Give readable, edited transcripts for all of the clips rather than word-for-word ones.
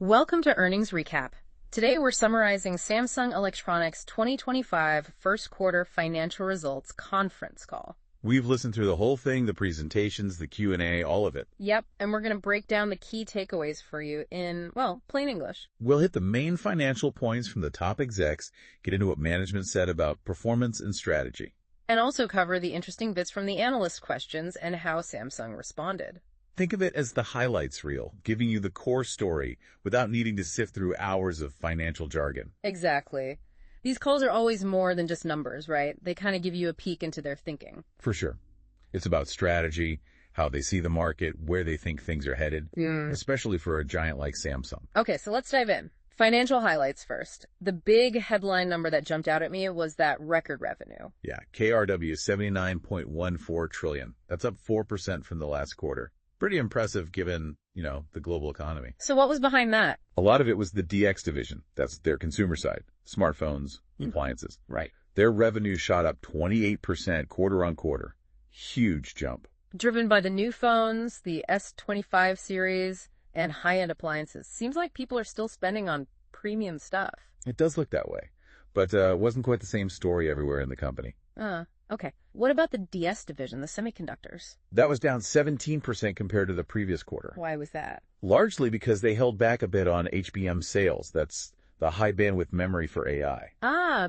Welcome to Earnings Recap. Today we're summarizing Samsung Electronics' 2025 first quarter financial results conference call. We've listened through the whole thing, the presentations, the Q&A, all of it. Yep, and we're going to break down the key takeaways for you in, well, plain English. We'll hit the main financial points from the top execs, get into what management said about performance and strategy. And also cover the interesting bits from the analyst questions and how Samsung responded. Think of it as the highlights reel, giving you the core story without needing to sift through hours of financial jargon. Exactly. These calls are always more than just numbers, right? They kind of give you a peek into their thinking. For sure. It's about strategy, how they see the market, where they think things are headed, especially for a giant like Samsung. Okay, so let's dive in. Financial highlights first. The big headline number that jumped out at me was that record revenue. Yeah, KRW 79.14 trillion. That's up 4% from the last quarter. Pretty impressive given, the global economy. So what was behind that? A lot of it was the DX division. That's their consumer side. Smartphones, appliances. Right. Their revenue shot up 28% quarter on quarter. Huge jump. Driven by the new phones, the S25 series, and high-end appliances. Seems like people are still spending on premium stuff. It does look that way. But it wasn't quite the same story everywhere in the company. Okay. What about the DS division, the semiconductors? That was down 17% compared to the previous quarter. Why was that? Largely because they held back a bit on HBM sales. That's the high bandwidth memory for AI.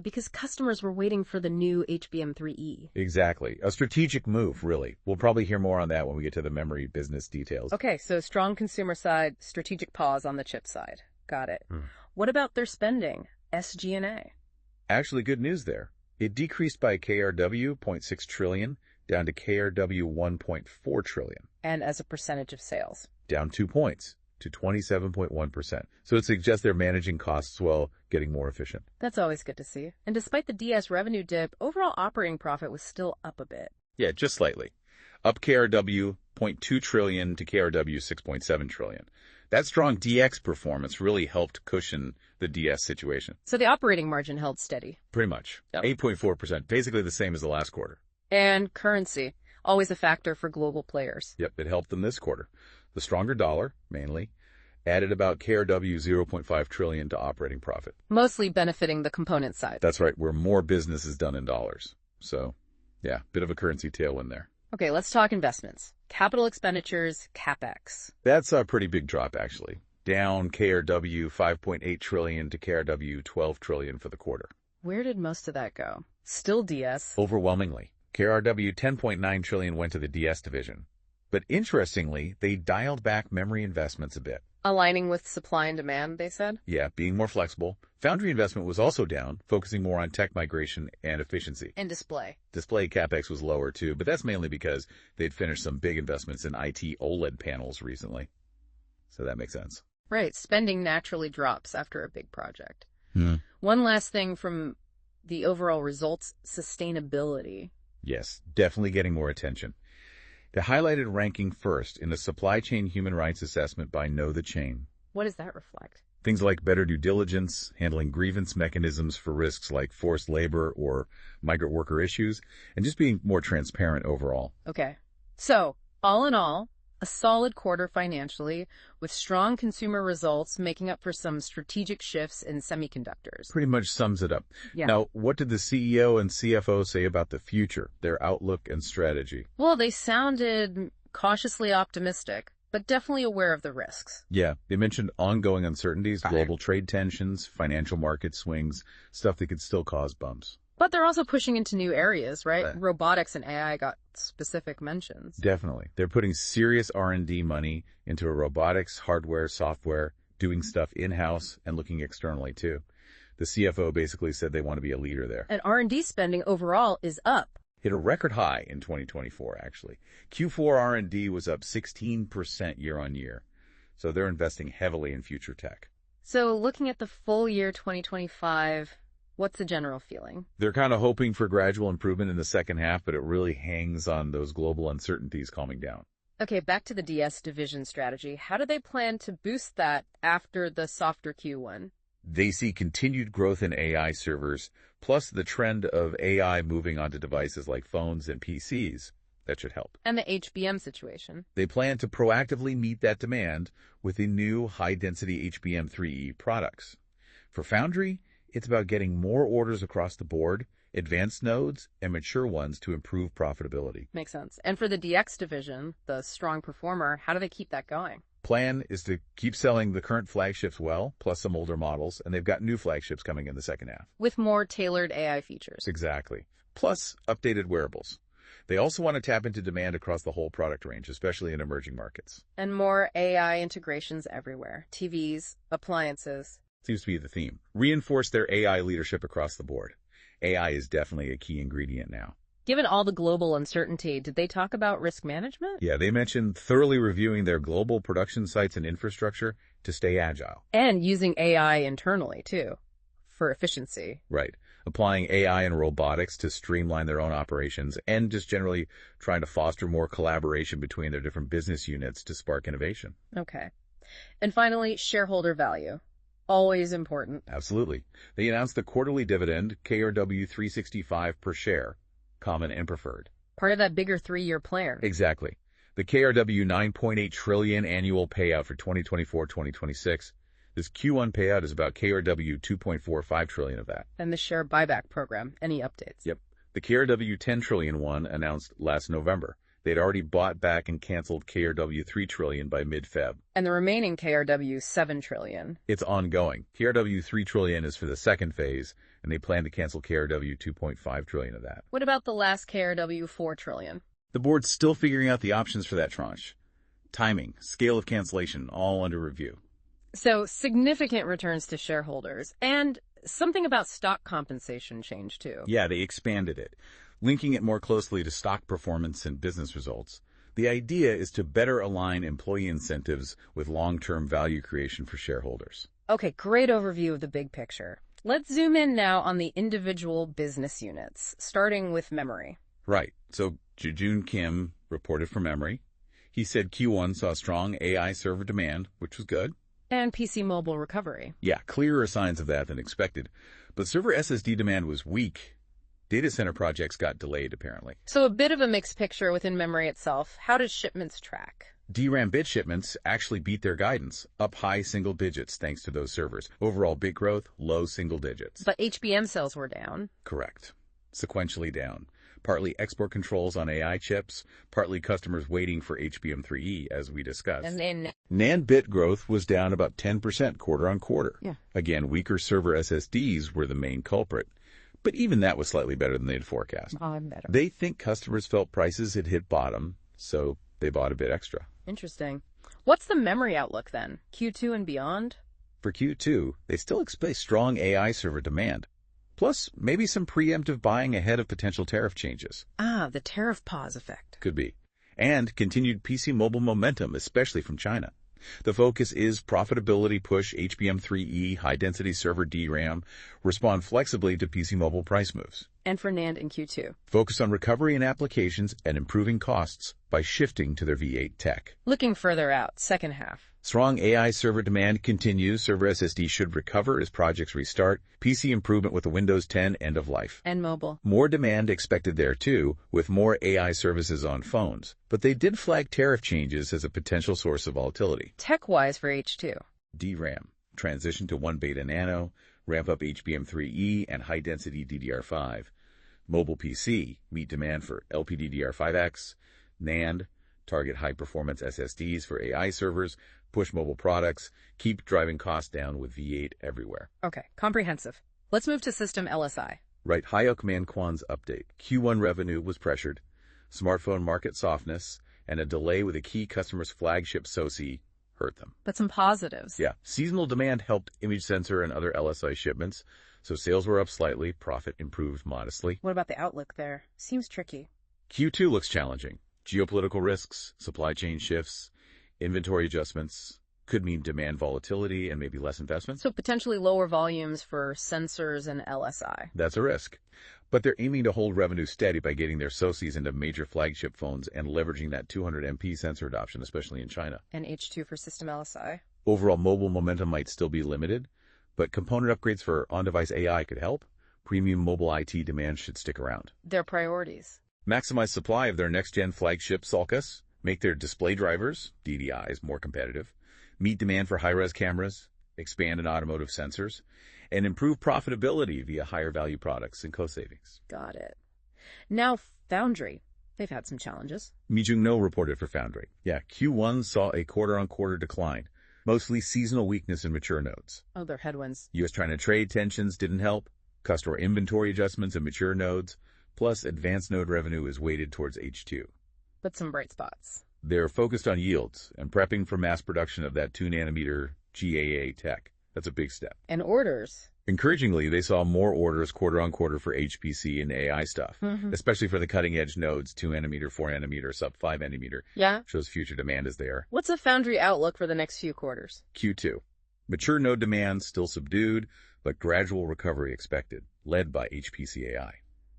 Because customers were waiting for the new HBM3E. Exactly. A strategic move, really. We'll probably hear more on that when we get to the memory business details. Okay, so strong consumer side, strategic pause on the chip side. Got it. What about their spending? SG&A. Actually, good news there. It decreased by KRW 0.6 trillion down to KRW 1.4 trillion. And as a percentage of sales? Down 2 points to 27.1%. So it suggests they're managing costs while getting more efficient. That's always good to see. And despite the DS revenue dip, overall operating profit was still up a bit. Yeah, just slightly. Up KRW 0.2 trillion to KRW 6.7 trillion. That strong DX performance really helped cushion the DS situation. So the operating margin held steady. Pretty much. Yep. 8.4%, basically the same as the last quarter. And currency, always a factor for global players. Yep, it helped them this quarter. The stronger dollar, mainly, added about KRW 0.5 trillion to operating profit. Mostly benefiting the component side. That's right, where more business is done in dollars. So, yeah, bit of a currency tailwind there. Okay, let's talk investments. Capital expenditures, CapEx. That's a pretty big drop, actually. Down KRW 5.8 trillion to KRW 12 trillion for the quarter. Where did most of that go? Still DS. Overwhelmingly. KRW 10.9 trillion went to the DS division. But interestingly, they dialed back memory investments a bit. Aligning with supply and demand, they said? Yeah, being more flexible. Foundry investment was also down, focusing more on tech migration and efficiency. And display. Display CapEx was lower too, but that's mainly because they'd finished some big investments in IT OLED panels recently. So that makes sense. Right, spending naturally drops after a big project. One last thing from the overall results, sustainability. Yes, definitely getting more attention. They highlighted ranking first in the Supply Chain Human Rights Assessment by Know the Chain. What does that reflect? Things like better due diligence, handling grievance mechanisms for risks like forced labor or migrant worker issues, and just being more transparent overall. Okay. So, all in all, a solid quarter financially, with strong consumer results making up for some strategic shifts in semiconductors. Pretty much sums it up. Yeah. Now, what did the CEO and CFO say about the future, their outlook and strategy? Well, they sounded cautiously optimistic, but definitely aware of the risks. Yeah, they mentioned ongoing uncertainties, global trade tensions, financial market swings, stuff that could still cause bumps. But they're also pushing into new areas, right? Robotics and AI got specific mentions. Definitely. They're putting serious R&D money into robotics, hardware, software, doing stuff in-house and looking externally too. The CFO basically said they want to be a leader there. And R&D spending overall is up. Hit a record high in 2024, actually. Q4 R&D was up 16% year on year. So they're investing heavily in future tech. So looking at the full year 2025, what's the general feeling? They're kind of hoping for gradual improvement in the second half, but it really hangs on those global uncertainties calming down. Okay, back to the DS division strategy. How do they plan to boost that after the softer Q1? They see continued growth in AI servers, plus the trend of AI moving onto devices like phones and PCs. That should help. And the HBM situation. They plan to proactively meet that demand with the new high-density HBM3E products. For Foundry, it's about getting more orders across the board, advanced nodes, and mature ones to improve profitability. Makes sense. And for the DX division, the strong performer, how do they keep that going? Plan is to keep selling the current flagships well, plus some older models, and they've got new flagships coming in the second half. With more tailored AI features. Exactly. Plus updated wearables. They also want to tap into demand across the whole product range, especially in emerging markets. And more AI integrations everywhere. TVs, appliances. Seems to be the theme. Reinforce their AI leadership across the board. AI is definitely a key ingredient now. Given all the global uncertainty, did they talk about risk management? Yeah, they mentioned thoroughly reviewing their global production sites and infrastructure to stay agile. And using AI internally, too, for efficiency. Right. Applying AI and robotics to streamline their own operations and just generally trying to foster more collaboration between their different business units to spark innovation. Okay. And finally, shareholder value. Always important. Absolutely. They announced the quarterly dividend, KRW 365 per share, common and preferred. Part of that bigger 3-year plan. Exactly. The KRW 9.8 trillion annual payout for 2024-2026. This Q1 payout is about KRW 2.45 trillion of that. And the share buyback program. Any updates? Yep. The KRW 10 trillion one announced last November. They'd already bought back and canceled KRW 3 trillion by mid-Feb. And the remaining KRW 7 trillion. It's ongoing. KRW 3 trillion is for the second phase, and they plan to cancel KRW 2.5 trillion of that. What about the last KRW 4 trillion? The board's still figuring out the options for that tranche. Timing, scale of cancellation, all under review. So, significant returns to shareholders. And something about stock compensation change, too. Yeah, they expanded it, linking it more closely to stock performance and business results. The idea is to better align employee incentives with long-term value creation for shareholders. Okay, great overview of the big picture. Let's zoom in now on the individual business units, starting with memory. Right. So, Jejun Kim reported for memory. He said Q1 saw strong AI server demand, which was good. And PC mobile recovery. Yeah, clearer signs of that than expected. But server SSD demand was weak. Data center projects got delayed, apparently. So a bit of a mixed picture within memory itself. How does shipments track? DRAM bit shipments actually beat their guidance, up high single digits thanks to those servers. Overall bit growth, low single digits. But HBM sales were down. Correct. Sequentially down. Partly export controls on AI chips, partly customers waiting for HBM3E, as we discussed. And then NAND bit growth was down about 10% quarter on quarter. Yeah. Again, weaker server SSDs were the main culprit. But even that was slightly better than they'd forecast. better. They think customers felt prices had hit bottom, so they bought a bit extra. Interesting. What's the memory outlook then? Q2 and beyond? For Q2, they still expect strong AI server demand. Plus, maybe some preemptive buying ahead of potential tariff changes. Ah, the tariff pause effect. Could be. And continued PC mobile momentum, especially from China. The focus is profitability push HBM3E, high-density server DRAM, respond flexibly to PC mobile price moves. And for NAND in Q2. Focus on recovery in applications and improving costs by shifting to their V8 tech. Looking further out, second half. Strong AI server demand continues. Server SSD should recover as projects restart. PC improvement with the Windows 10 end of life. And mobile. More demand expected there too, with more AI services on phones. But they did flag tariff changes as a potential source of volatility. Tech-wise for H2. DRAM, transition to 1 beta nano, ramp up HBM3E and high-density DDR5. Mobile PC, meet demand for LPDDR5X. NAND, target high-performance SSDs for AI servers, push mobile products, keep driving costs down with V8 everywhere. Okay, comprehensive. Let's move to system LSI. Right, Hayok Manquan's update. Q1 revenue was pressured, smartphone market softness, and a delay with a key customer's flagship SoC hurt them. But some positives. Yeah, seasonal demand helped image sensor and other LSI shipments, so sales were up slightly, profit improved modestly. What about the outlook there? Seems tricky. Q2 looks challenging. Geopolitical risks, supply chain shifts, inventory adjustments could mean demand volatility and maybe less investment. So potentially lower volumes for sensors and LSI. That's a risk. But they're aiming to hold revenue steady by getting their SoCs into major flagship phones and leveraging that 200 MP sensor adoption, especially in China. And H2 for system LSI. Overall mobile momentum might still be limited, but component upgrades for on-device AI could help. Premium mobile IT demand should stick around. Their priorities. maximize supply of their next-gen flagship sulcus, make their display drivers, DDIs, more competitive, meet demand for high-res cameras, expand in automotive sensors, and improve profitability via higher-value products and cost savings. Got it. Now, Foundry. They've had some challenges. Mi Jung No reported for Foundry. Yeah, Q1 saw a quarter-on-quarter decline, mostly seasonal weakness in mature nodes. Oh, they're headwinds. U.S.-China trade tensions didn't help, customer inventory adjustments in mature nodes, plus advanced node revenue is weighted towards H2. But some bright spots. They're focused on yields and prepping for mass production of that 2-nanometer GAA tech. That's a big step. And orders. Encouragingly, they saw more orders quarter-on-quarter for HPC and AI stuff, especially for the cutting-edge nodes, 2-nanometer, 4-nanometer, sub-5 nanometer. Yeah. Shows future demand is there. What's a Foundry outlook for the next few quarters? Q2. Mature node demand still subdued, but gradual recovery expected, led by HPC AI.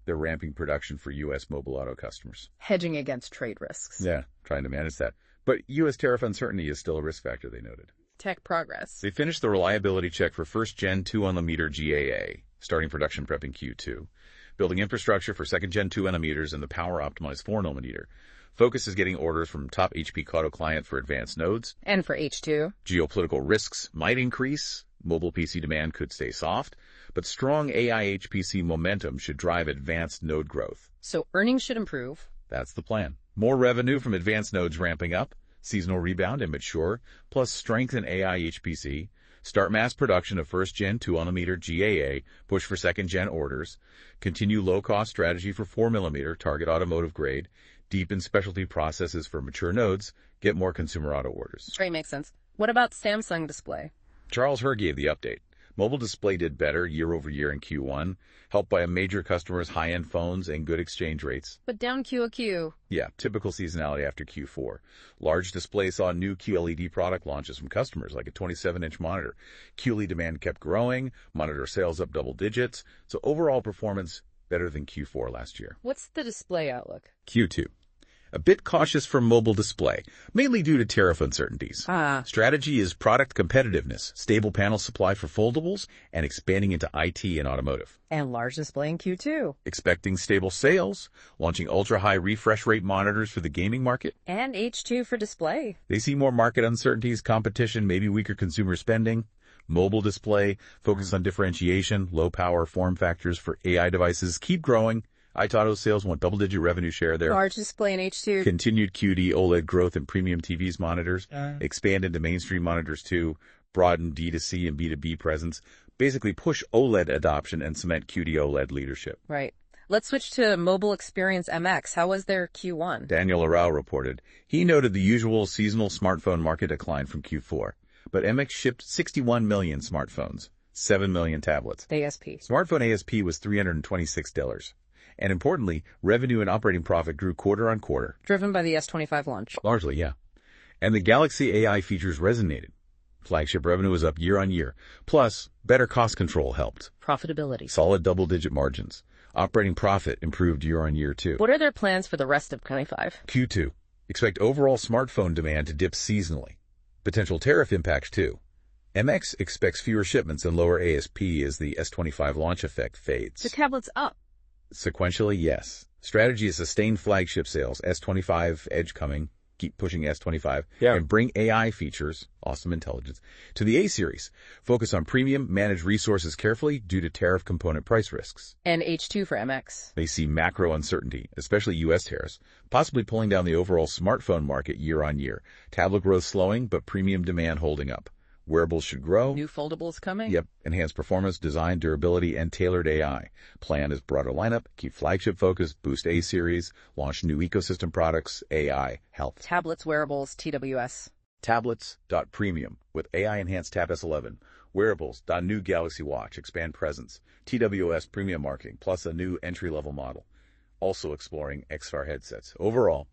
They're ramping production for U.S. mobile auto customers. Hedging against trade risks. Yeah, trying to manage that. But U.S. tariff uncertainty is still a risk factor, they noted. Tech progress. They finished the reliability check for first-gen 2-nanometer GAA, starting production prep in Q2, building infrastructure for second-gen 2-nanometers and the power-optimized 4-nanometer. Focus is getting orders from top HP Auto client for advanced nodes. And for H2. Geopolitical risks might increase. Mobile PC demand could stay soft, but strong AI HPC momentum should drive advanced node growth. So earnings should improve. That's the plan. More revenue from advanced nodes ramping up, seasonal rebound in mature, plus strength in AI HPC, start mass production of first-gen 2-nanometer GAA, push for second-gen orders, continue low-cost strategy for 4-nanometer target automotive grade, deepen specialty processes for mature nodes, get more consumer auto orders. Great, makes sense. What about Samsung Display? Charles Herr gave the update. Mobile display did better year-over-year in Q1, helped by a major customer's high-end phones and good exchange rates. But down QoQ. Yeah, typical seasonality after Q4. Large display saw new QLED product launches from customers, like a 27-inch monitor. QLED demand kept growing, monitor sales up double digits, so overall performance better than Q4 last year. What's the display outlook? Q2. A bit cautious for mobile display, mainly due to tariff uncertainties. Strategy is product competitiveness, stable panel supply for foldables, and expanding into IT and automotive. And large display in Q2. Expecting stable sales, launching ultra-high refresh rate monitors for the gaming market. And H2 for display. They see more market uncertainties, competition, maybe weaker consumer spending. Mobile display, focus on differentiation, low power form factors for AI devices, keep growing. iTauto sales want double-digit revenue share there. Large display in H2. Continued QD OLED growth in premium TVs monitors. Expand into mainstream monitors too. Broaden D2C and B2B presence. Basically push OLED adoption and cement QD OLED leadership. Right. Let's switch to Mobile Experience MX. How was their Q1? Daniel Arau reported. He noted the usual seasonal smartphone market decline from Q4. But MX shipped 61 million smartphones, 7 million tablets. ASP. Smartphone ASP was $326. And importantly, revenue and operating profit grew quarter-on-quarter. Driven by the S25 launch. Largely, yeah. And the Galaxy AI features resonated. Flagship revenue was up year-on-year. Plus, better cost control helped. Profitability. Solid double-digit margins. Operating profit improved year-on-year too. What are their plans for the rest of 25? Q2. Expect overall smartphone demand to dip seasonally. Potential tariff impacts too. MX expects fewer shipments and lower ASP as the S25 launch effect fades. The tablet's up. Sequentially, yes. Strategy is sustain flagship sales, S25 Edge coming, keep pushing S25, and bring AI features, awesome intelligence, to the A series. Focus on premium, manage resources carefully due to tariff component price risks. And H2 for MX. They see macro uncertainty, especially U.S. tariffs, possibly pulling down the overall smartphone market year-on-year. Tablet growth slowing, but premium demand holding up. Wearables should grow. New foldables coming? Yep. Enhanced performance, design, durability, and tailored AI. Plan is broader lineup, keep flagship focus, boost A series, launch new ecosystem products, AI, health. Tablets, wearables, TWS. Tablets.premium with AI-enhanced Tab S11. Wearables. New Galaxy Watch, expand presence. TWS premium marketing, plus a new entry-level model. Also exploring XR headsets. Overall,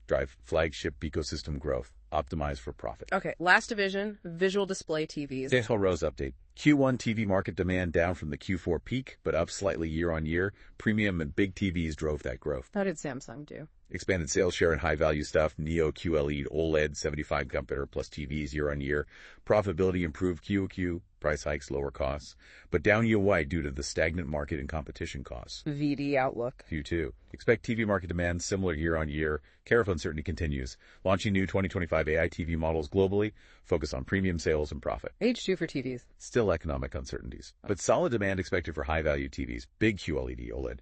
drive flagship ecosystem growth. Optimize for profit. Okay, last division, visual display TVs. Daniel Rose update. Q1 TV market demand down from the Q4 peak, but up slightly year-on-year. Premium and big TVs drove that growth. How did Samsung do? Expanded sales share in high-value stuff, Neo QLED OLED 75 compare plus TVs year-on-year. Profitability improved QOQ, price hikes, lower costs, but down year-wide due to the stagnant market and competition costs. VD outlook. Q2. Expect TV market demand similar year-on-year. Tariff uncertainty continues. Launching new 2025 AI TV models globally. Focus on premium sales and profit. H2 for TVs. Still economic uncertainties, but solid demand expected for high-value TVs. Big QLED OLED.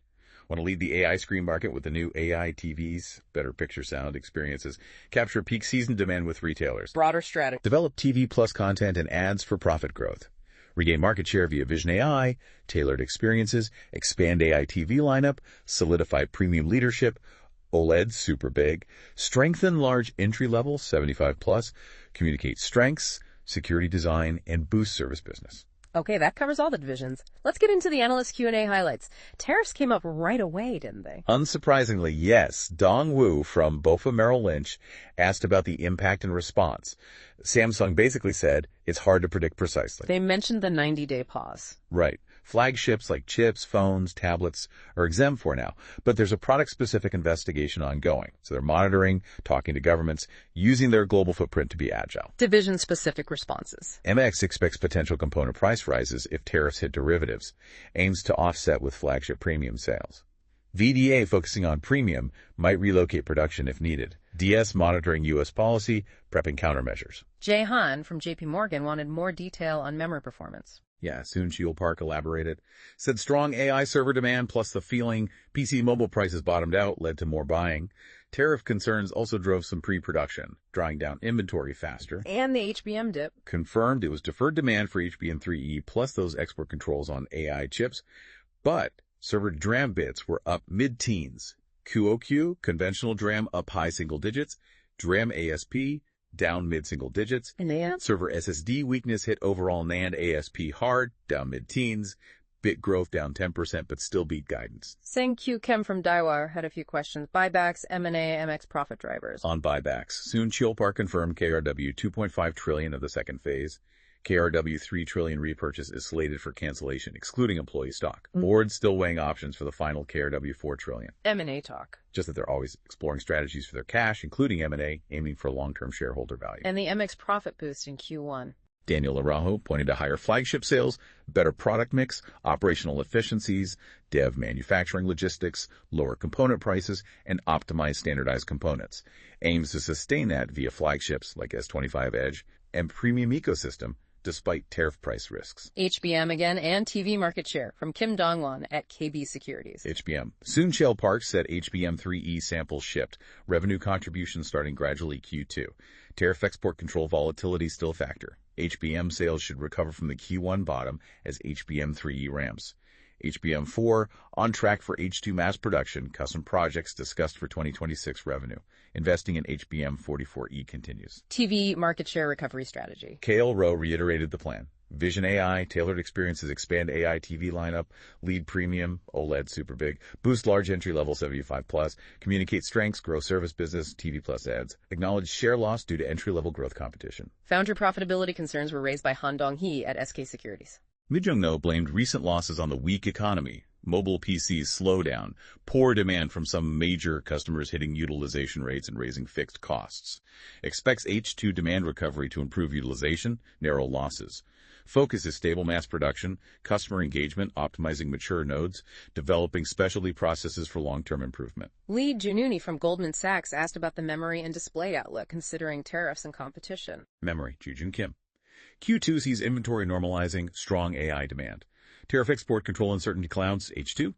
Want to lead the AI screen market with the new AI TVs? Better picture sound experiences. Capture peak season demand with retailers. Broader strategy. Develop TV plus content and ads for profit growth. Regain market share via Vision AI, tailored experiences, expand AI TV lineup, solidify premium leadership, OLED super big, strengthen large entry level 75 plus, communicate strengths, security design, and boost service business. Okay, that covers all the divisions. Let's get into the analyst Q&A highlights. Tariffs came up right away, didn't they? Unsurprisingly, yes. Dong Wu from BofA Merrill Lynch asked about the impact and response. Samsung basically said it's hard to predict precisely. They mentioned the 90-day pause. Right. Flagships like chips, phones, tablets are exempt for now, but there's a product-specific investigation ongoing. So they're monitoring, talking to governments, using their global footprint to be agile. Division-specific responses. MX expects potential component price rises if tariffs hit derivatives, aims to offset with flagship premium sales. VDA, focusing on premium, might relocate production if needed. DS monitoring U.S. policy, prepping countermeasures. Jay Han from JP Morgan wanted more detail on memory performance. Yeah, Soon Shield Park elaborated. Said strong AI server demand plus the feeling PC mobile prices bottomed out led to more buying. Tariff concerns also drove some pre-production, drawing down inventory faster. And the HBM dip. Confirmed it was deferred demand for HBM3E plus those export controls on AI chips, but server DRAM bits were up mid-teens. QOQ, conventional DRAM up high single digits, DRAM ASP down mid-single digits. And NAND? Server SSD weakness hit overall NAND ASP hard, down mid-teens. Bit growth down 10%, but still beat guidance. Sang Q Kem from Daiwa had a few questions. Buybacks, M&A, MX profit drivers. On buybacks, Soon Chilpark confirmed KRW 2.5 trillion of the second phase. KRW 3 trillion repurchase is slated for cancellation, excluding employee stock. Board still weighing options for the final KRW 4 trillion. M&A talk. Just that they're always exploring strategies for their cash, including M&A, aiming for long-term shareholder value. And the MX profit boost in Q1. Daniel Araujo pointed to higher flagship sales, better product mix, operational efficiencies, dev manufacturing logistics, lower component prices, and optimized standardized components. Aims to sustain that via flagships like S25 Edge and premium ecosystem, despite tariff price risks. HBM again and TV market share from Kim Dongwon at KB Securities. HBM. Soon Shell Park said HBM3E samples shipped. Revenue contribution starting gradually Q2. Tariff export control volatility still a factor. HBM sales should recover from the Q1 bottom as HBM3E ramps. HBM4 on track for H2 mass production, custom projects discussed for 2026 revenue. Investing in HBM44E continues. TV market share recovery strategy. KL Rowe reiterated the plan. Vision AI, tailored experiences, expand AI TV lineup, lead premium, OLED super big, boost large entry level 75 plus, communicate strengths, grow service business, TV plus ads, acknowledge share loss due to entry level growth competition. Foundry profitability concerns were raised by Han Dong-hee at SK Securities. Mi Jung-no blamed recent losses on the weak economy, mobile PCs slowdown, poor demand from some major customers hitting utilization rates and raising fixed costs. Expects H2 demand recovery to improve utilization, narrow losses. Focus is stable mass production, customer engagement, optimizing mature nodes, developing specialty processes for long-term improvement. Lee Jununi from Goldman Sachs asked about the memory and display outlook considering tariffs and competition. Memory, Jujun Kim. Q2 sees inventory normalizing, strong AI demand. Tariff export control uncertainty clouds, H2.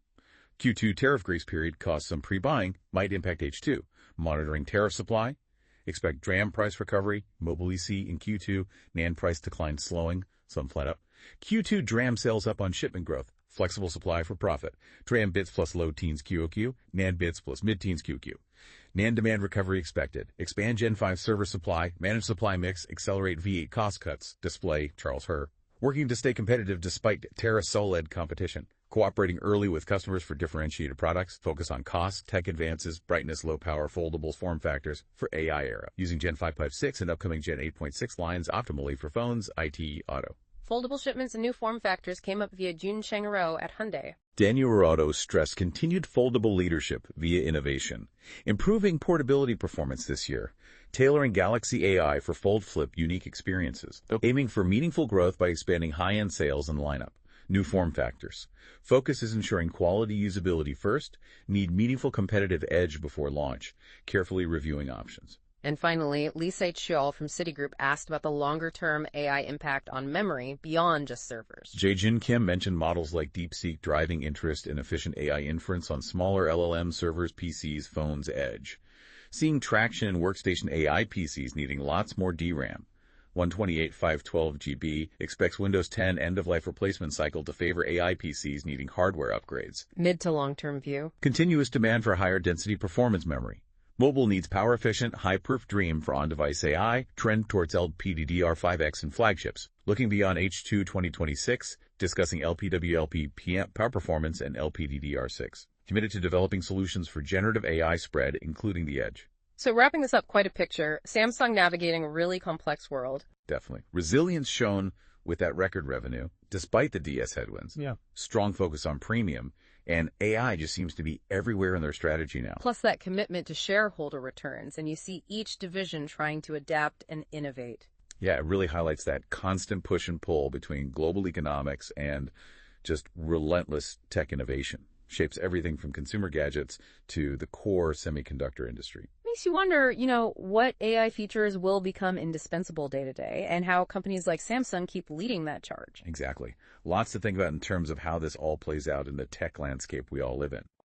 Q2 tariff grace period caused some pre-buying, might impact H2. Monitoring tariff supply. Expect DRAM price recovery, mobile EC in Q2, NAND price decline slowing, some flat up. Q2 DRAM sales up on shipment growth, flexible supply for profit. DRAM bits plus low teens QOQ, NAND bits plus mid-teens QQ. NAND demand recovery expected. Expand Gen 5 server supply, manage supply mix, accelerate V8 cost cuts. Display, Charles Herr. Working to stay competitive despite tariff OLED competition. Cooperating early with customers for differentiated products. Focus on cost, tech advances, brightness, low power, foldables, form factors for AI era. Using Gen 5.6 and upcoming Gen 8.6 lines optimally for phones, IT, auto. Foldable shipments and new form factors came up via Jun Cheng-ro at Hyundai. Daniel Arauto stressed continued foldable leadership via innovation, improving portability performance this year, tailoring Galaxy AI for fold flip unique experiences, aiming for meaningful growth by expanding high-end sales and lineup. New form factors. Focus is ensuring quality usability first, need meaningful competitive edge before launch, carefully reviewing options. And finally, Lisa Chiol from Citigroup asked about the longer-term AI impact on memory beyond just servers. Jae-jin Kim mentioned models like DeepSeek driving interest in efficient AI inference on smaller LLM servers, PCs, phones, edge. Seeing traction in workstation AI PCs needing lots more DRAM. 128/512 GB expects Windows 10 end-of-life replacement cycle to favor AI PCs needing hardware upgrades. Mid to long-term view. Continuous demand for higher density performance memory. Mobile needs power-efficient, high-perf DRAM for on-device AI, trend towards LPDDR5X in flagships. Looking beyond H2 2026, discussing LPWLP power performance and LPDDR6. Committed to developing solutions for generative AI spread, including the edge. So wrapping this up, quite a picture. Samsung navigating a really complex world. Definitely. Resilience shown with that record revenue, despite the DS headwinds. Yeah. Strong focus on premium. And AI just seems to be everywhere in their strategy now. Plus that commitment to shareholder returns, and you see each division trying to adapt and innovate. Yeah, it really highlights that constant push and pull between global economics and just relentless tech innovation. Shapes everything from consumer gadgets to the core semiconductor industry. Makes you wonder, what AI features will become indispensable day to day and how companies like Samsung keep leading that charge. Exactly. Lots to think about in terms of how this all plays out in the tech landscape we all live in.